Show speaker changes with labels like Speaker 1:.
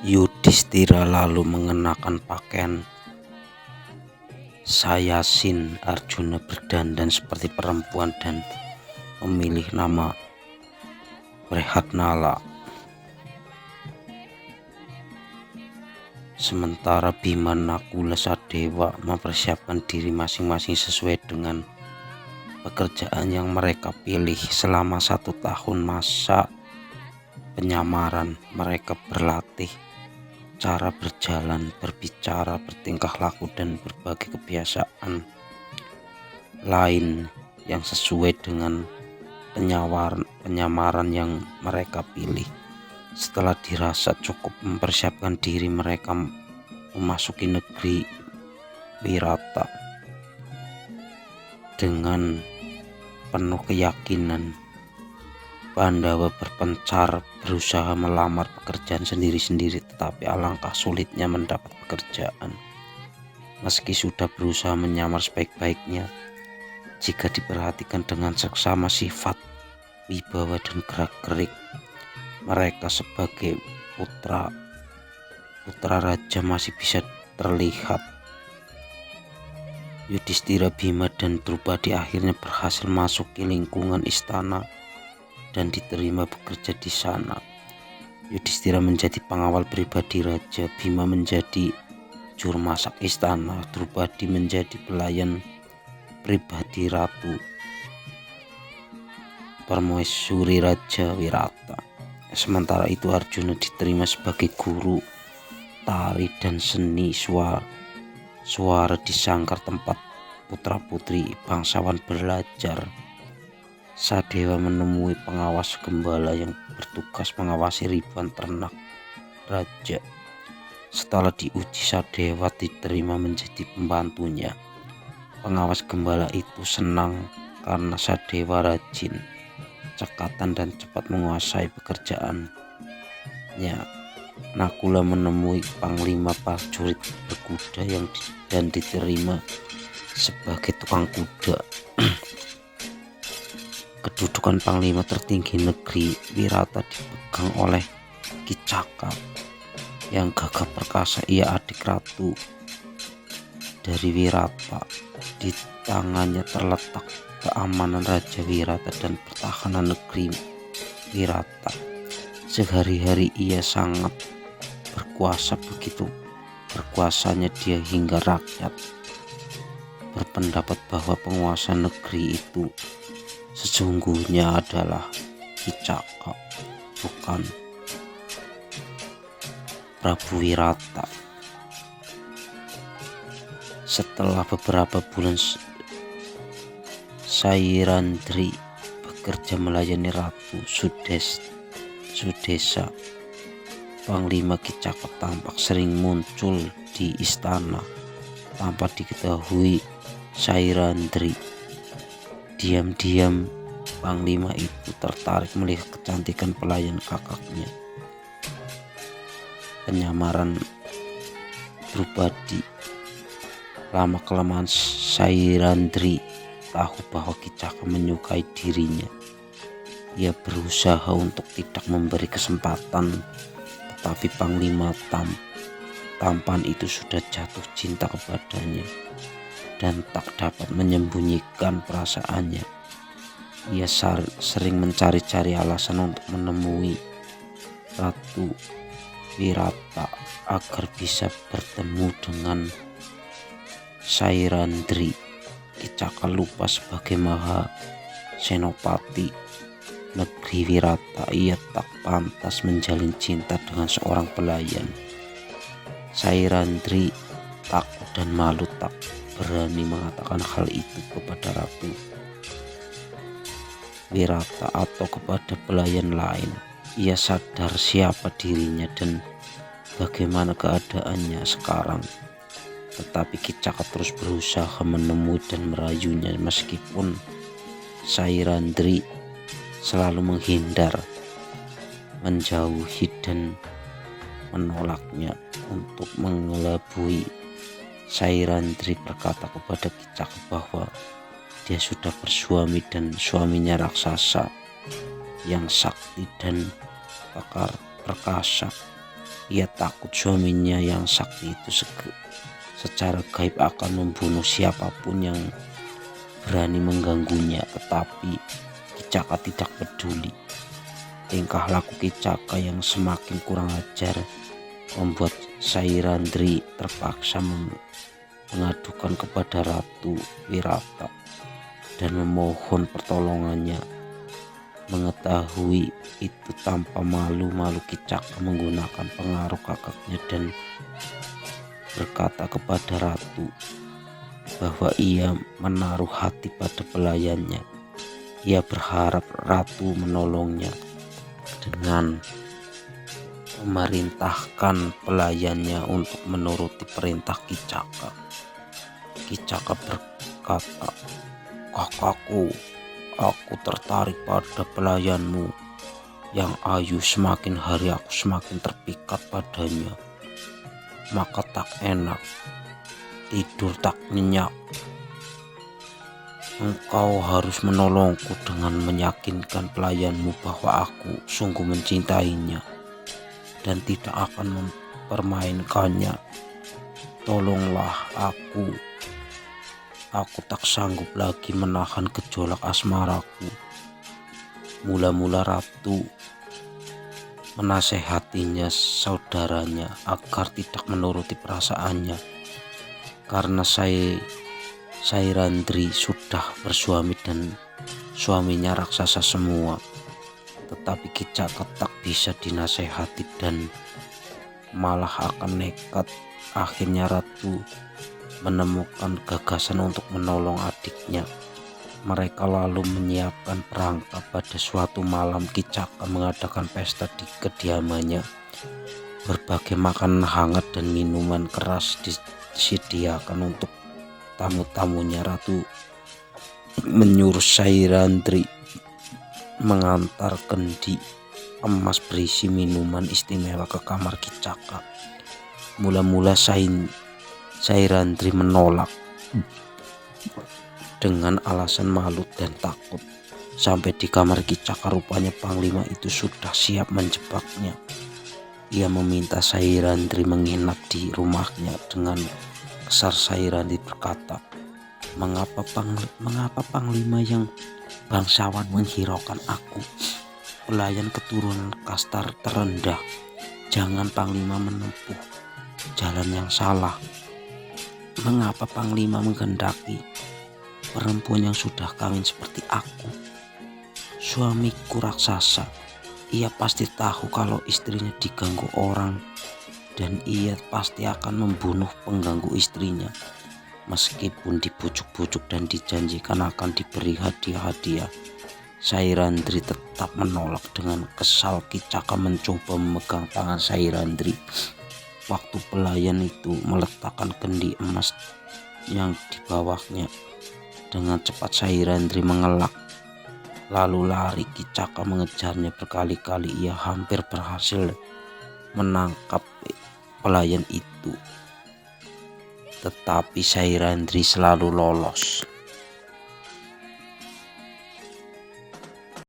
Speaker 1: Yudhistira lalu mengenakan pakaian sayasin. Arjuna berdandan seperti perempuan dan memilih nama Brihatnala. Sementara Bima, Nakula, Sadewa mempersiapkan diri masing-masing sesuai dengan pekerjaan yang mereka pilih. Selama 1 tahun masa penyamaran, mereka berlatih cara berjalan, berbicara, bertingkah laku, dan berbagai kebiasaan lain yang sesuai dengan penyamaran yang mereka pilih. Setelah dirasa cukup mempersiapkan diri, mereka memasuki negeri Wirata dengan penuh keyakinan. Pandawa berpencar berusaha melamar pekerjaan sendiri-sendiri, tetapi alangkah sulitnya mendapat pekerjaan. Meski sudah berusaha menyamar sebaik-baiknya, jika diperhatikan dengan seksama sifat, wibawa, dan gerak-gerik mereka sebagai putra raja masih bisa terlihat. Yudhistira, Bima, dan Drupadi akhirnya berhasil masuk ke lingkungan istana dan diterima bekerja di sana. Yudhistira menjadi pengawal pribadi raja, Bima menjadi juru masak istana, Drupadi menjadi pelayan pribadi ratu permaisuri Raja Wirata. Sementara itu Arjuna diterima sebagai guru tari dan seni suara di sangkar tempat putra-putri bangsawan belajar. Sadewa menemui pengawas gembala yang bertugas mengawasi ribuan ternak raja. Setelah diuji, Sadewa diterima menjadi pembantunya. Pengawas gembala itu senang karena Sadewa rajin, cekatan, dan cepat menguasai pekerjaannya. Nakula menemui Panglima prajurit berkuda dan diterima sebagai tukang kuda. Kedudukan Panglima tertinggi negeri Wirata dipegang oleh Kicaka yang gagah perkasa. Ia adik ratu dari Wirata. Di tangannya terletak keamanan Raja Wirata dan pertahanan negeri Wirata. Sehari-hari ia sangat berkuasa, begitu berkuasanya dia hingga rakyat berpendapat bahwa penguasa negeri itu sesungguhnya adalah Kicaka, bukan Prabu Wirata. Setelah beberapa bulan, Sairandri bekerja melayani Ratu Sudesa. Panglima Kicaka tampak sering muncul di istana tanpa diketahui Sairandri. Diam-diam Panglima itu tertarik melihat kecantikan pelayan kakaknya. Penyamaran Drupadi. Lama-kelamaan Sairandri tahu bahwa Kicaka menyukai dirinya. Ia berusaha untuk tidak memberi kesempatan, tetapi Panglima tampan itu sudah jatuh cinta kepadanya dan tak dapat menyembunyikan perasaannya. Ia sering mencari-cari alasan untuk menemui Ratu Wirata agar bisa bertemu dengan Sairandri. Kicaka lupa sebagai Maha Senopati negeri Wirata, ia tak pantas menjalin cinta dengan seorang pelayan. Sairandri takut dan malu, tak berani mengatakan hal itu kepada Ratu Wirata atau kepada pelayan lain. Ia sadar siapa dirinya dan bagaimana keadaannya sekarang. Tetapi Kicaka terus berusaha menemui dan merayunya, meskipun Sairandri selalu menghindar, menjauhi, dan menolaknya. Untuk mengelabui, Sairandri berkata kepada Kicaka bahwa dia sudah bersuami dan suaminya raksasa yang sakti dan perkasa. Ia takut suaminya yang sakti itu secara gaib akan membunuh siapapun yang berani mengganggunya. Tetapi Kicaka tidak peduli. Tingkah laku Kicaka yang semakin kurang ajar membuat Sairandri terpaksa mengadukan kepada Ratu Wirata dan memohon pertolongannya. Mengetahui itu, tanpa malu-malu Kicaka menggunakan pengaruh kakaknya dan berkata kepada ratu bahwa ia menaruh hati pada pelayannya. Ia berharap ratu menolongnya dengan memerintahkan pelayannya untuk menuruti perintah Kicaka. Kicaka berkata, "Kakakku, aku tertarik pada pelayanmu yang ayu. Semakin hari aku semakin terpikat padanya. Maka tak enak, tidur tak nyenyak. Engkau harus menolongku dengan meyakinkan pelayanmu bahwa aku sungguh mencintainya dan tidak akan mempermainkannya. Tolonglah aku. Aku tak sanggup lagi menahan gejolak asmaraku." Mula-mula ratu menasehatinya saudaranya agar tidak menuruti perasaannya karena Sairandri sudah bersuami dan suaminya raksasa semua. Tetapi Kicaka tak bisa dinasehati dan malah akan nekat. Akhirnya ratu menemukan gagasan untuk menolong adiknya. Mereka lalu menyiapkan perangkap. Pada suatu malam Kicaka mengadakan pesta di kediamannya. Berbagai makanan hangat dan minuman keras disediakan untuk tamu-tamunya. Ratu menyuruh Sairandri mengantar kendi emas berisi minuman istimewa ke kamar Kicaka. Mula-mula Sairandri menolak dengan alasan malu dan takut. Sampai di kamar Kicaka, rupanya panglima itu sudah siap menjebaknya. Ia meminta Sairandri menginap di rumahnya. Dengan kesal Sairandri berkata, Mengapa panglima yang bangsawan menghiraukan aku, pelayan keturunan kasta terendah? Jangan panglima menempuh jalan yang salah. Mengapa panglima menghendaki perempuan yang sudah kawin seperti aku? Suamiku raksasa. Ia pasti tahu kalau istrinya diganggu orang dan ia pasti akan membunuh pengganggu istrinya. Meskipun dibujuk-bujuk dan dijanjikan akan diberi hadiah-hadiah, Sairandri tetap menolak. Dengan kesal Kicaka mencoba memegang tangan Sairandri. Waktu pelayan itu meletakkan kendi emas yang dibawahnya, dengan cepat Sairandri mengelak lalu lari. Kicaka mengejarnya berkali-kali. Ia hampir berhasil menangkap pelayan itu, tetapi Sairandri selalu lolos.